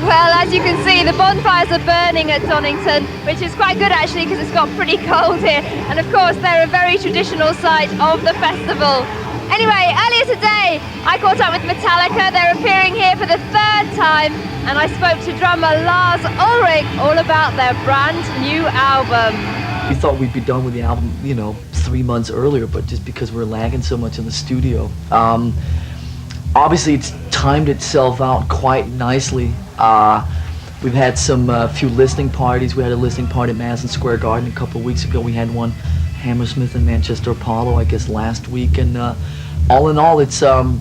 Well, as you can see, the bonfires are burning at Donington, which is quite good actually because it's got pretty cold here. And of course, they're a very traditional site of the festival. Anyway, earlier today, I caught up with Metallica. They're appearing here for the third time, and I spoke to drummer Lars Ulrich all about their brand new album. We thought we'd be done with the album, 3 months earlier, but just because we're lagging so much in the studio. Obviously, it's timed itself out quite nicely. We've had some few listening parties. We had a listening party at Madison Square Garden a couple of weeks ago. We had one Hammersmith and Manchester Apollo, I guess, last week. And all in all, it's the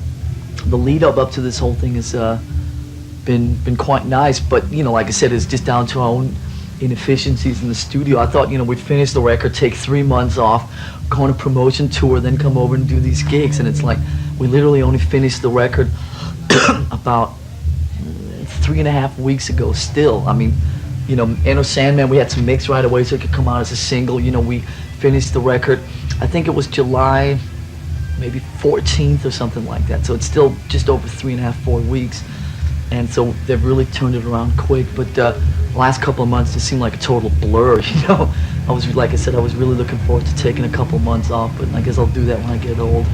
lead up to this whole thing has been quite nice. But like I said, it's just down to our own inefficiencies in the studio. I thought we'd finish the record, take 3 months off, go on a promotion tour, then come over and do these gigs. And it's like we literally only finished the record about 3.5 weeks ago. Still, I mean, Enter Sandman, we had to mix right away so it could come out as a single. We finished the record, I think it was July maybe 14th or something like that. So it's still just over 3.5, 4 weeks. And so they've really turned it around quick. But the last couple of months just seemed like a total blur, I was, like I said, I was really looking forward to taking a couple months off, but I guess I'll do that when I get old.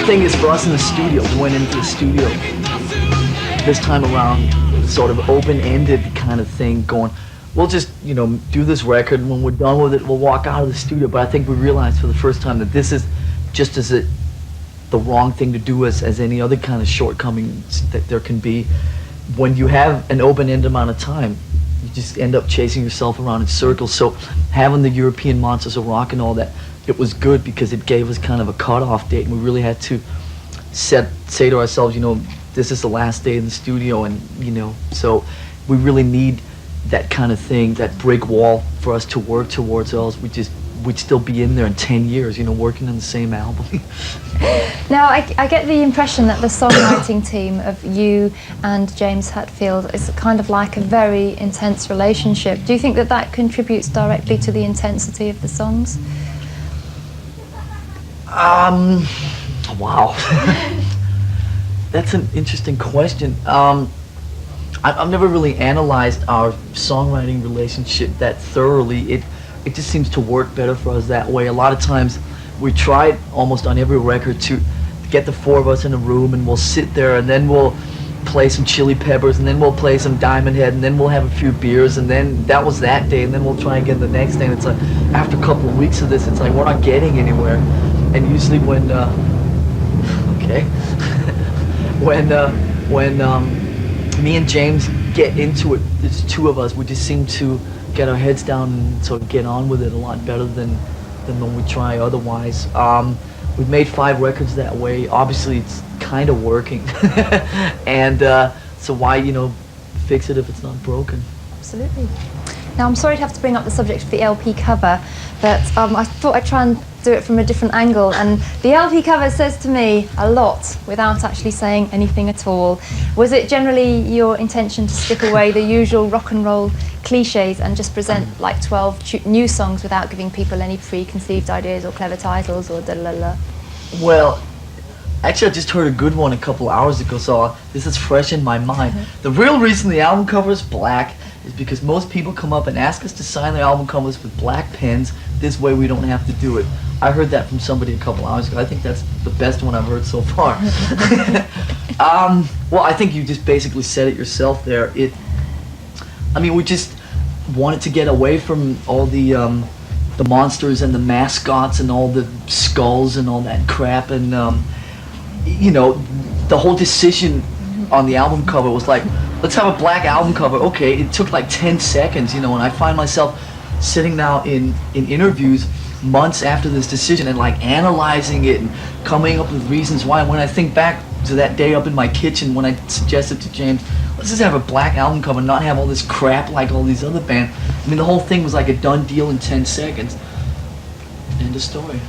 Thing is, for us in the studio, we went into the studio this time around, sort of open-ended kind of thing, going, we'll just, do this record, and when we're done with it, we'll walk out of the studio. But I think we realized for the first time that this is just as the wrong thing to do as any other kind of shortcomings that there can be. When you have an open-ended amount of time, you just end up chasing yourself around in circles. So having the European Monsters of Rock and all that, it was good because it gave us kind of a cutoff date, and we really had to say to ourselves, this is the last day in the studio, and so we really need that kind of thing, that brick wall for us to work towards, or else we'd still be in there in 10 years, you know, working on the same album. Now, I get the impression that the songwriting team of you and James Hetfield is kind of like a very intense relationship. Do you think that that contributes directly to the intensity of the songs? Wow. That's an interesting question. I've never really analyzed our songwriting relationship that thoroughly. It just seems to work better for us that way. A lot of times we tried almost on every record to get the four of us in a room, and we'll sit there and then we'll play some Chili Peppers, and then we'll play some Diamond Head, and then we'll have a few beers, and then that was that day, and then we'll try again the next day. And it's like after a couple of weeks of this, it's like we're not getting anywhere. And usually when when me and James get into it, there's two of us, we just seem to get our heads down and sort of get on with it a lot better than when we try otherwise. We've made 5 records that way. Obviously it's kind of working. And so why, you know, fix it if it's not broken? Absolutely. Now, I'm sorry to have to bring up the subject of the LP cover, but I thought I'd try and do it from a different angle. And the LP cover says to me a lot without actually saying anything at all. Was it generally your intention to strip away the usual rock and roll cliches and just present like 12 new songs without giving people any preconceived ideas or clever titles or da-la-la? Well, actually I just heard a good one a couple hours ago, so this is fresh in my mind. The real reason the album cover is black is because most people come up and ask us to sign their album covers with black pens. This way we don't have to do it. I heard that from somebody a couple hours ago. I think that's the best one I've heard so far. Well, I think you just basically said it yourself there. I mean, we just wanted to get away from all the monsters and the mascots and all the skulls and all that crap, and you know, the whole decision on the album cover was like, let's have a black album cover. Okay, it took like 10 seconds, you know, and I find myself sitting now in interviews months after this decision and like analyzing it and coming up with reasons why. And when I think back to that day up in my kitchen when I suggested to James, let's just have a black album cover and not have all this crap like all these other bands. I mean, the whole thing was like a done deal in 10 seconds. End of story.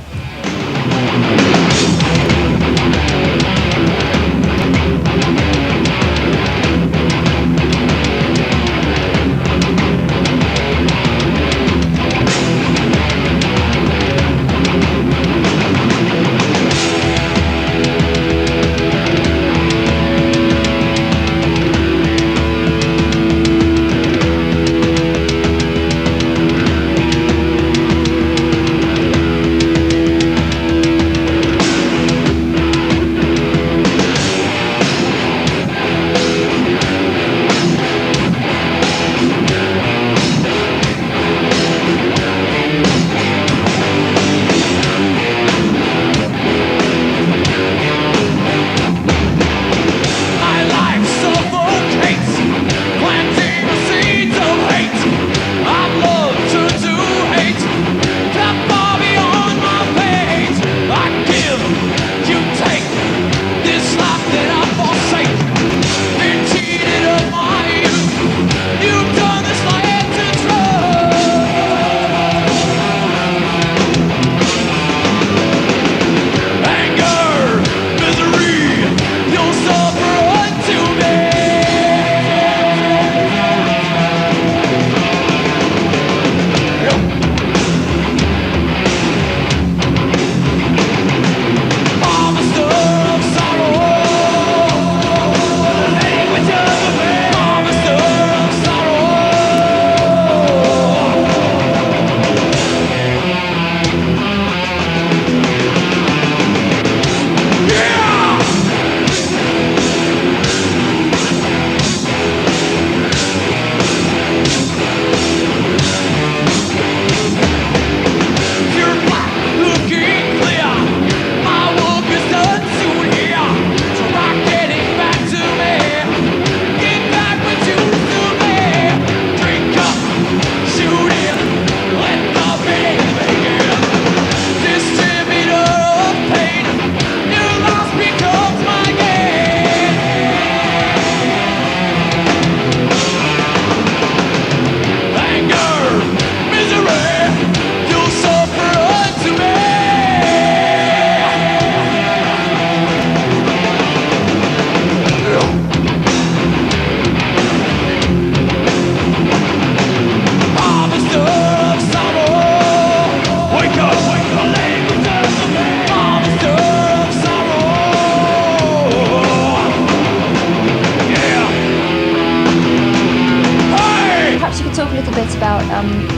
could talk a little bit about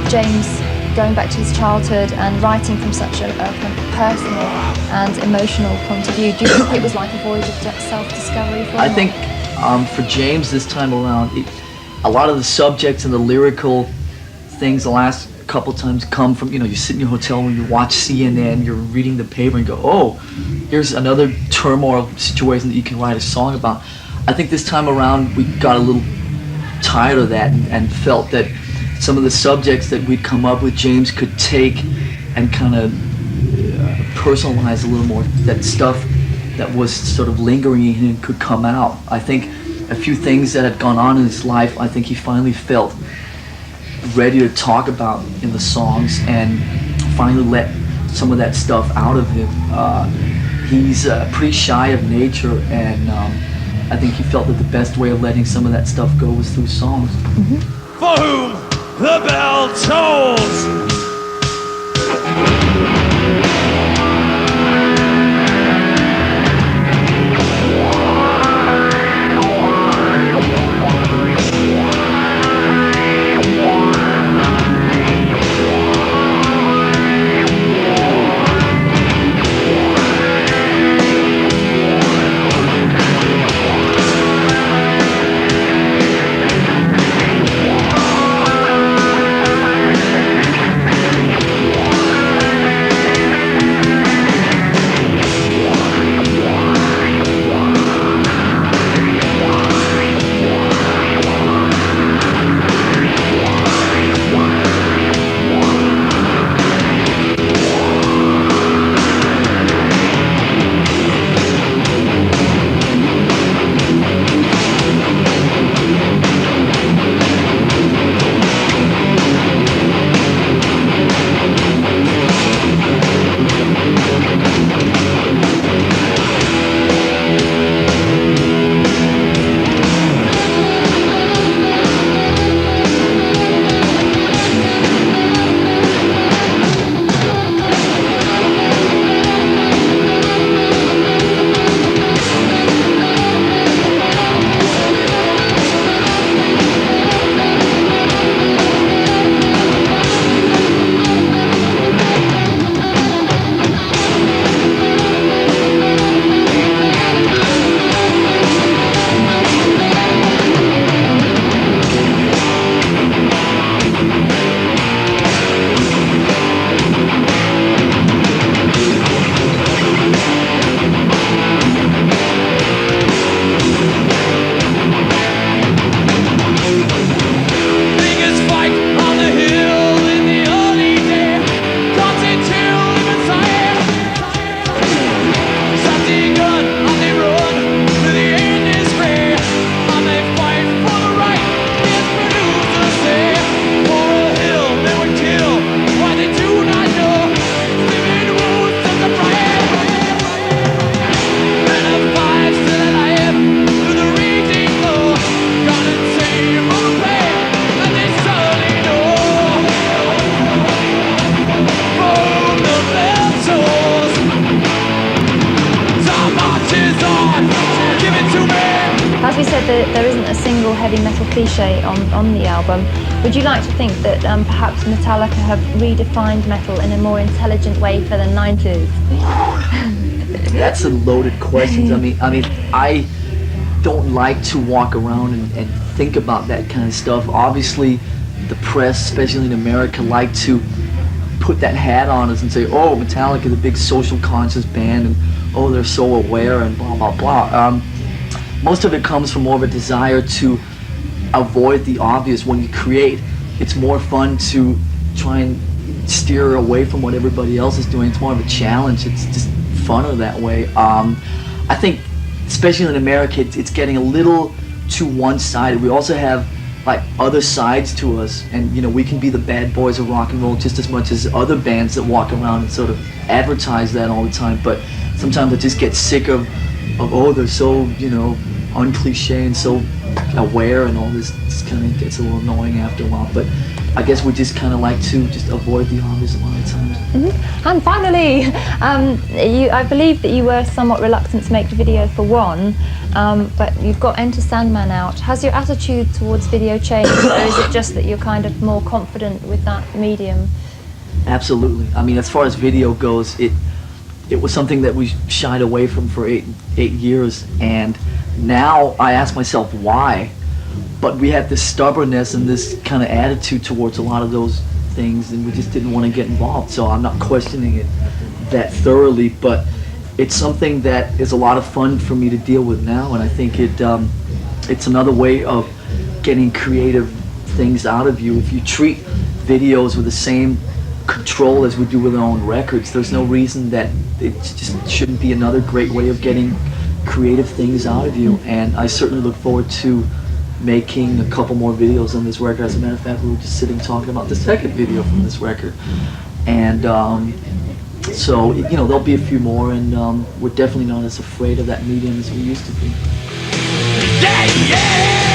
James going back to his childhood and writing from such a kind of personal and emotional point of view. Do you think it was like a voyage of self-discovery for him? I think for James this time around, a lot of the subjects and the lyrical things the last couple times come from, you sit in your hotel room, you watch CNN, you're reading the paper and go, oh, here's another turmoil situation that you can write a song about. I think this time around we got a little tired of that and felt that some of the subjects that we'd come up with, James could take and kind of personalize a little more. That stuff that was sort of lingering in him could come out. I think a few things that had gone on in his life, I think he finally felt ready to talk about in the songs and finally let some of that stuff out of him. He's pretty shy of nature, and I think he felt that the best way of letting some of that stuff go was through songs. Mm-hmm. For whom the bell tolls. As we said, there isn't a single heavy metal cliche on the album. Would you like to think that perhaps Metallica have redefined metal in a more intelligent way for the 90s? That's a loaded question. I mean, I don't like to walk around and think about that kind of stuff. Obviously, the press, especially in America, like to put that hat on us and say, oh, Metallica, the big social conscious band, and oh, they're so aware and blah, blah, blah. Most of it comes from more of a desire to avoid the obvious. When you create, it's more fun to try and steer away from what everybody else is doing. It's more of a challenge. It's just funner that way. I think, especially in America, it's getting a little too one-sided. We also have like other sides to us, and we can be the bad boys of rock and roll just as much as other bands that walk around and sort of advertise that all the time. But sometimes I just get sick of oh, they're so uncliche and so aware, and all this kind of gets a little annoying after a while. But I guess we just kind of like to just avoid the obvious a lot of times. And finally, I believe that you were somewhat reluctant to make the video for one, but you've got Enter Sandman out. Has your attitude towards video changed, or is it just that you're kind of more confident with that medium? Absolutely. I mean, as far as video goes, it was something that we shied away from for eight years, and now I ask myself why. But we had this stubbornness and this kind of attitude towards a lot of those things, and we just didn't want to get involved. So I'm not questioning it that thoroughly, but it's something that is a lot of fun for me to deal with now, and I think it's another way of getting creative things out of you. If you treat videos with the same control as we do with our own records, there's no reason that it just shouldn't be another great way of getting creative things out of you. And I certainly look forward to making a couple more videos on this record. As a matter of fact, we were just sitting talking about the second video from this record, and so there'll be a few more, and we're definitely not as afraid of that medium as we used to be. Yeah, yeah!